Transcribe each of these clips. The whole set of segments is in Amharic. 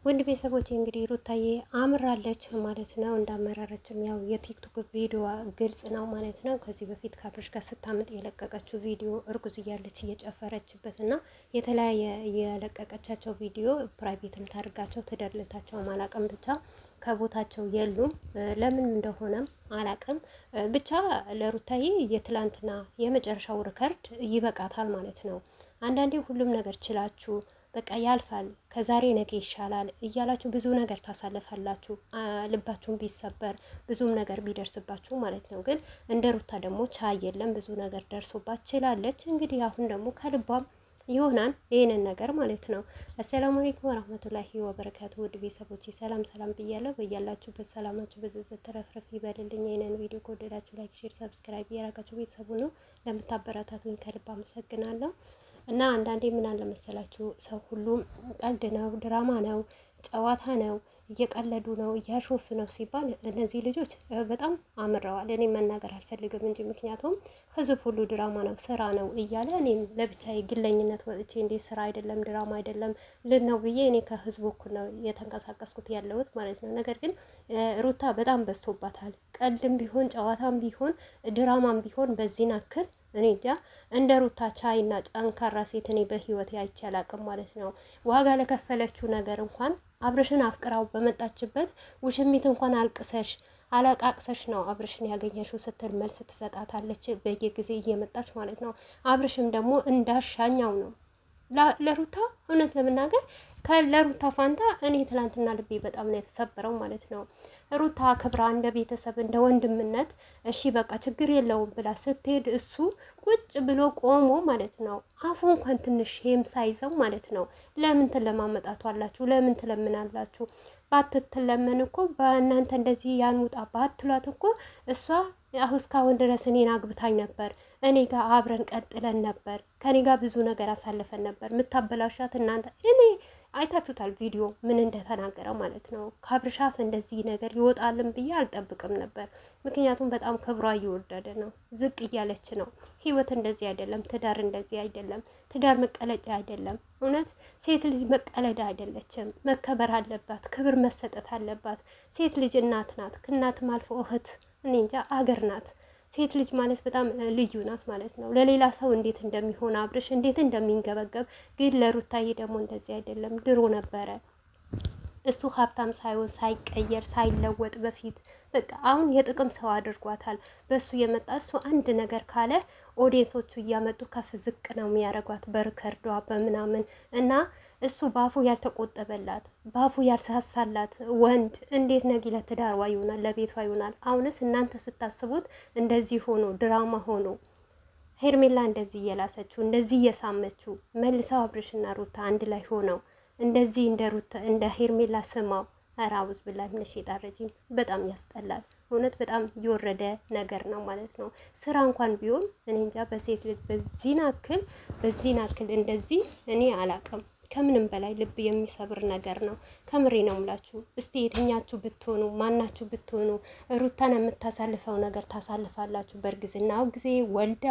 ውድ ቤተሰቦች እንግዲህ ሩታዬ አምራለች ማለት ነው። እንዳመራረችም ያው የቲክቶክ ቪዲዮ ግልጽ ነው ማለት ነው። ከዚህ በፊት ከአብርሽ ጋር ስታምጥ የለቀቀችው ቪዲዮ እርጉዝ እያለች እየጨፈረችበት እና የተለያየ የለቀቀቻቸው ቪዲዮ ፕራይቬትም ታደርጋቸው ትደልታቸው አላቅም፣ ብቻ ከቦታቸው የሉም። ለምን እንደሆነም አላቅም። ብቻ ለሩታዬ የትላንትና የመጨረሻው ሪከርድ ይበቃታል ማለት ነው። አንዳንዴ ሁሉም ነገር ችላችሁ በቃ ያልፋል፣ ከዛሬ ነገ ይሻላል እያላችሁ ብዙ ነገር ታሳልፋላችሁ። ልባችሁን ቢሰበር ብዙም ነገር ቢደርስባችሁ ማለት ነው። ግን እንደ ሩታ ደግሞ ቻይ የለም፣ ብዙ ነገር ደርሶባት ችላለች። እንግዲህ አሁን ደግሞ ከልቧም ይሆናል ይህንን ነገር ማለት ነው። አሰላሙ አለይኩም ወራህመቱላሂ ወበረካቱ። ውድ ቤተሰቦች ሰላም ሰላም ብያለሁ። በያላችሁበት ሰላማችሁ በዝዝት ተረፍረፍ ይበልልኝ። ይህንን ቪዲዮ ከወደዳችሁ ላይክ፣ ሼር፣ ሰብስክራይብ እያደረጋችሁ ቤተሰቡ ነው ለምታበረታቱኝ ከልብ አመሰግናለሁ። እና አንዳንዴ ምን አለ መሰላችሁ፣ ሰው ሁሉም ቀልድ ነው፣ ድራማ ነው፣ ጨዋታ ነው፣ እየቀለዱ ነው፣ እያሾፍ ነው ሲባል እነዚህ ልጆች በጣም አምረዋል። እኔ መናገር አልፈልግም እንጂ ምክንያቱም ህዝብ ሁሉ ድራማ ነው፣ ስራ ነው እያለ እኔም ለብቻዬ ግለኝነት ወጥቼ እንዴት ስራ አይደለም ድራማ አይደለም ልን ነው ብዬ እኔ ከህዝቡ እኩል ነው የተንቀሳቀስኩት ያለሁት ማለት ነው። ነገር ግን ሩታ በጣም በዝቶባታል። ቀልድም ቢሆን ጨዋታም ቢሆን ድራማም ቢሆን በዚህን አክል እኔ እንጃ እንደ ሩታ ቻይና ጠንካራ ሴት እኔ በህይወት አይቼ አላቅም ማለት ነው። ዋጋ ለከፈለችው ነገር እንኳን አብርሽን አፍቅራው በመጣችበት ውሽሚት እንኳን አልቅሰሽ አለቃቅሰሽ ነው አብርሽን ያገኘሽው ስትል መልስ ትሰጣታለች በየጊዜ እየመጣች ማለት ነው። አብርሽም ደግሞ እንዳሻኛው ነው ለሩታ እውነት ለመናገር ለሩታ ፋንታ እኔ ትላንትና ልቤ በጣም ነው የተሰበረው ማለት ነው። ሩታ ክብራ እንደ ቤተሰብ እንደ ወንድምነት እሺ በቃ ችግር የለውም ብላ ስትሄድ እሱ ቁጭ ብሎ ቆሞ ማለት ነው አፉ እንኳን ትንሽ ሄም ሳይዘው ማለት ነው። ለምን ትለማመጣቱ አላችሁ? ለምን ትለምናላችሁ? ባትትለመን እኮ በእናንተ እንደዚህ ያንውጣ ባትሏት እኮ እሷ አሁ እስካሁን ድረስ እኔን አግብታኝ ነበር፣ እኔ ጋር አብረን ቀጥለን ነበር፣ ከኔ ጋር ብዙ ነገር አሳልፈን ነበር። የምታበላሻት እናንተ እኔ አይታችሁታል ቪዲዮ ምን እንደተናገረ ማለት ነው። ከአብርሻፍ እንደዚህ ነገር ይወጣልን ብዬ አልጠብቅም ነበር። ምክንያቱም በጣም ክብሯ እየወረደ ነው፣ ዝቅ እያለች ነው። ህይወት እንደዚህ አይደለም፣ ትዳር እንደዚህ አይደለም፣ ትዳር መቀለጫ አይደለም። እውነት ሴት ልጅ መቀለዳ አይደለችም፣ መከበር አለባት፣ ክብር መሰጠት አለባት። ሴት ልጅ እናት ናት፣ ከእናትም አልፎ እህት፣ እኔ እንጃ አገር ናት። ሴት ልጅ ማለት በጣም ልዩ ናት ማለት ነው። ለሌላ ሰው እንዴት እንደሚሆን አብርሽ እንዴት እንደሚንገበገብ ግን ለሩታዬ ደግሞ እንደዚህ አይደለም። ድሮ ነበረ እሱ ሀብታም ሳይሆን ሳይቀየር ሳይለወጥ በፊት በቃ አሁን የጥቅም ሰው አድርጓታል። በሱ የመጣ እሱ አንድ ነገር ካለ ኦዲየንሶቹ እያመጡ ከፍ ዝቅ ነው የሚያደርጓት በርከርዷ በምናምን እና እሱ ባፉ ያልተቆጠበላት ባፉ ያልሳሳላት ወንድ እንዴት ነጊ ለትዳርዋ ይሆናል ለቤቷ ይሆናል? አሁንስ እናንተ ስታስቡት እንደዚህ ሆኖ ድራማ ሆኖ ሄርሜላ እንደዚህ እየላሰችው እንደዚህ እየሳመችው መልሰው አብርሽና ሩታ አንድ ላይ ሆነው እንደዚህ እንደ ሩታ እንደ ሄርሜላ ስማው አራውዝ ብላ ምን ሸጣረጂም በጣም ያስጠላል። እውነት በጣም የወረደ ነገር ነው ማለት ነው። ስራ እንኳን ቢሆን እኔ እንጃ በሴት ልጅ በዚህ ናክል እንደዚህ እኔ አላቅም። ከምንም በላይ ልብ የሚሰብር ነገር ነው። ከምሬ ነው ምላችሁ። እስቲ የትኛችሁ ብትሆኑ ማናችሁ ብትሆኑ ሩታን የምታሳልፈው ነገር ታሳልፋላችሁ? በእርግዝናው ጊዜ ወልዳ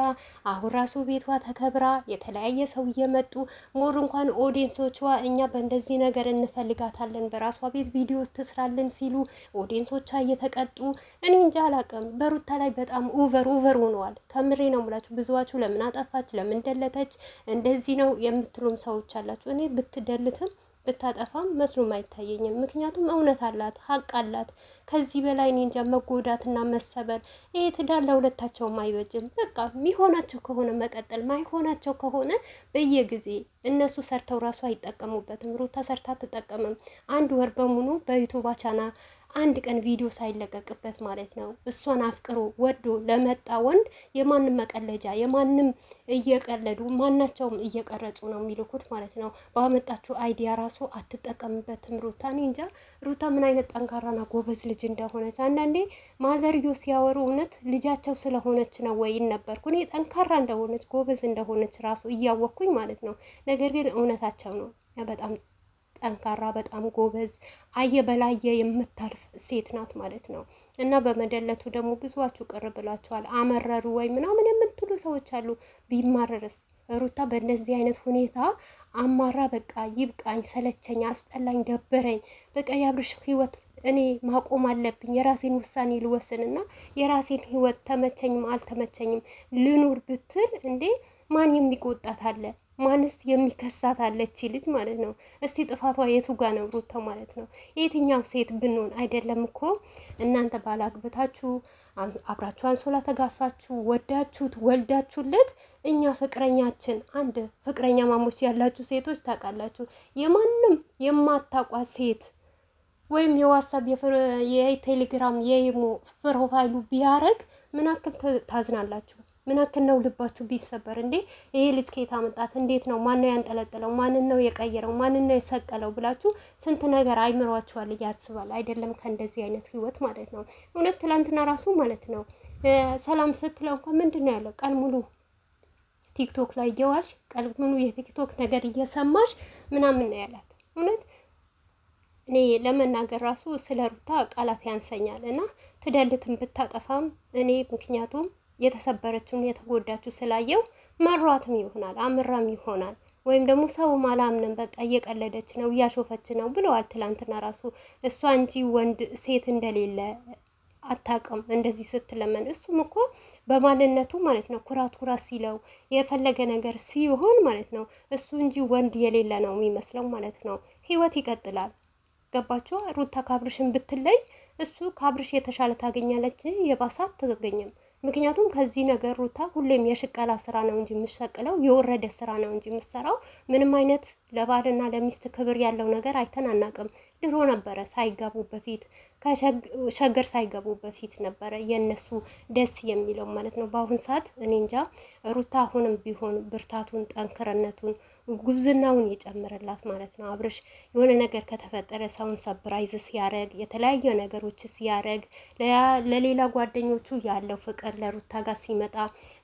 አሁን ራሱ ቤቷ ተከብራ የተለያየ ሰው እየመጡ ሞር እንኳን ኦዲየንሶቿ እኛ በእንደዚህ ነገር እንፈልጋታለን በራሷ ቤት ቪዲዮ ትስራልን ሲሉ ኦዲየንሶቿ እየተቀጡ እኔ እንጃ አላቅም። በሩታ ላይ በጣም ኦቨር ሆነዋል። ከምሬ ነው ምላችሁ። ብዙዋችሁ ለምን አጠፋች ለምን ደለተች እንደዚህ ነው የምትሉም ሰዎች አላችሁ። እኔ ብትደልትም ብታጠፋም መስሎም አይታየኝም። ምክንያቱም እውነት አላት፣ ሀቅ አላት። ከዚህ በላይ እኔ እንጃ መጎዳትና መሰበር ይሄ ትዳር ለሁለታቸውም አይበጅም። በቃ የሚሆናቸው ከሆነ መቀጠል፣ ማይሆናቸው ከሆነ በየጊዜ እነሱ ሰርተው ራሱ አይጠቀሙበትም። ሩታ ሰርታ አትጠቀምም። አንድ ወር በሙሉ በዩቱብ ቻናል አንድ ቀን ቪዲዮ ሳይለቀቅበት ማለት ነው። እሷን አፍቅሮ ወዶ ለመጣ ወንድ የማንም መቀለጃ የማንም እየቀለዱ ማናቸውም እየቀረጹ ነው የሚልኩት ማለት ነው። ባመጣችሁ አይዲያ ራሱ አትጠቀምበትም ሩታ። እኔ እንጃ ሩታ ምን አይነት ጠንካራና ጎበዝ ልጅ እንደሆነች አንዳንዴ ማዘርዮ ሲያወሩ እውነት ልጃቸው ስለሆነች ነው ወይ ነበርኩ እኔ ጠንካራ እንደሆነች ጎበዝ እንደሆነች ራሱ እያወቅኩኝ ማለት ነው። ነገር ግን እውነታቸው ነው። በጣም ጠንካራ በጣም ጎበዝ አየ በላየ የምታልፍ ሴት ናት ማለት ነው። እና በመደለቱ ደግሞ ብዙዋችሁ ቅር ብሏቸዋል። አመረሩ ወይ ምናምን የምትሉ ሰዎች አሉ። ቢማረርስ ሩታ በእንደዚህ አይነት ሁኔታ አማራ በቃ ይብቃኝ፣ ሰለቸኝ፣ አስጠላኝ፣ ደበረኝ፣ በቃ የአብርሽ ህይወት እኔ ማቆም አለብኝ፣ የራሴን ውሳኔ ልወስንና የራሴን ህይወት ተመቸኝም አልተመቸኝም ልኑር ብትል እንዴ ማን የሚቆጣት አለ? ማንስ የሚከሳት አለች ልጅ ማለት ነው? እስቲ ጥፋቷ የቱ ጋ ነው ሩታ ማለት ነው? የትኛው ሴት ብንሆን አይደለም እኮ እናንተ ባላግብታችሁ አብራችሁ አንሶላ ተጋፋችሁ ወዳችሁት ወልዳችሁለት እኛ ፍቅረኛችን አንድ ፍቅረኛ ማሞች ያላችሁ ሴቶች ታውቃላችሁ፣ የማንም የማታውቋት ሴት ወይም የዋትሳፕ የቴሌግራም የኢሞ ፕሮፋይሉ ቢያረግ ምን አክል ታዝናላችሁ? ምን አክል ነው ልባችሁ ቢሰበር? እንዴ ይሄ ልጅ ከየት አመጣት? እንዴት ነው? ማን ነው ያንጠለጠለው? ማንን ነው የቀየረው? ማንን ነው የሰቀለው? ብላችሁ ስንት ነገር አይምሯችኋል ያስባል አይደለም? ከእንደዚህ አይነት ህይወት ማለት ነው። እውነት ትላንትና ራሱ ማለት ነው ሰላም ስትለው እንኳን ምንድን ነው ያለው? ቀን ሙሉ ቲክቶክ ላይ እየዋልሽ ቀን ሙሉ የቲክቶክ ነገር እየሰማሽ ምናምን ነው ያላት። እውነት እኔ ለመናገር ራሱ ስለ ሩታ ቃላት ያንሰኛል። እና ትደልትን ብታጠፋም እኔ ምክንያቱም የተሰበረችውን የተጎዳችው ስላየው መሯትም ይሆናል አምራም ይሆናል ወይም ደግሞ ሰው አላምንም በቃ እየቀለደች ነው እያሾፈች ነው ብለዋል ትላንትና ራሱ እሷ እንጂ ወንድ ሴት እንደሌለ አታውቅም እንደዚህ ስትለመን። እሱም እኮ በማንነቱ ማለት ነው ኩራት ኩራት ሲለው የፈለገ ነገር ሲሆን ማለት ነው እሱ እንጂ ወንድ የሌለ ነው የሚመስለው ማለት ነው። ህይወት ይቀጥላል። ገባችሁ? ሩታ ካብርሽን ብትለይ እሱ ካብርሽ የተሻለ ታገኛለች፣ የባሳት አትገኝም። ምክንያቱም ከዚህ ነገር ሩታ ሁሌም የሽቀላ ስራ ነው እንጂ የምትሸቅለው የወረደ ስራ ነው እንጂ የምትሰራው ምንም አይነት ለባልና ለሚስት ክብር ያለው ነገር አይተን አናውቅም። ድሮ ነበረ ሳይገቡ በፊት ከሸገር ሳይገቡ በፊት ነበረ የነሱ ደስ የሚለው ማለት ነው። በአሁን ሰዓት እኔ እንጃ ሩታ አሁንም ቢሆን ብርታቱን ጠንክረነቱን ጉብዝናውን የጨምርላት ማለት ነው። አብርሽ የሆነ ነገር ከተፈጠረ ሰውን ሰብራይዝ ሲያረግ የተለያየ ነገሮች ሲያረግ ለሌላ ጓደኞቹ ያለው ፍቅር ለሩታ ጋር ሲመጣ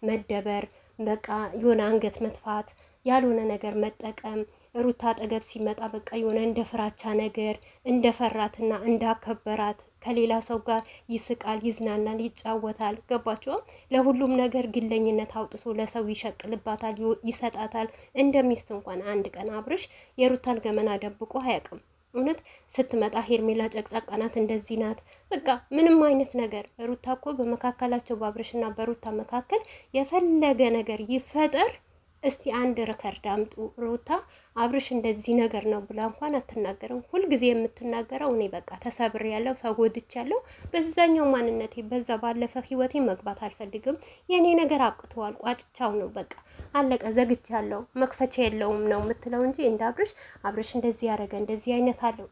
መደበር በቃ የሆነ አንገት መጥፋት ያልሆነ ነገር መጠቀም ሩታ አጠገብ ሲመጣ በቃ የሆነ እንደ ፍራቻ ነገር እንደ ፈራትና እንዳከበራት ከሌላ ሰው ጋር ይስቃል፣ ይዝናናል፣ ይጫወታል። ገባችኋል? ለሁሉም ነገር ግለኝነት አውጥቶ ለሰው ይሸቅልባታል፣ ይሰጣታል። እንደ ሚስት እንኳን አንድ ቀን አብርሽ የሩታን ገመና ደብቆ አያውቅም። እውነት ስትመጣ ሄርሜላ ጨቅጫቃ ናት፣ እንደዚህ ናት፣ በቃ ምንም አይነት ነገር ሩታ እኮ በመካከላቸው በአብርሽና በሩታ መካከል የፈለገ ነገር ይፈጠር እስቲ አንድ ሪከርድ አምጡ። ሩታ አብርሽ እንደዚህ ነገር ነው ብላ እንኳን አትናገርም። ሁልጊዜ የምትናገረው እኔ በቃ ተሰብር ያለው ተጎድች ያለው በዛኛው ማንነቴ በዛ ባለፈ ህይወቴ መግባት አልፈልግም፣ የኔ ነገር አብቅተዋል፣ ቋጭቻው ነው በቃ አለቀ፣ ዘግቻ ያለው መክፈቻ የለውም ነው የምትለው እንጂ እንደ አብርሽ እንደዚህ ያደረገ እንደዚህ አይነት አለው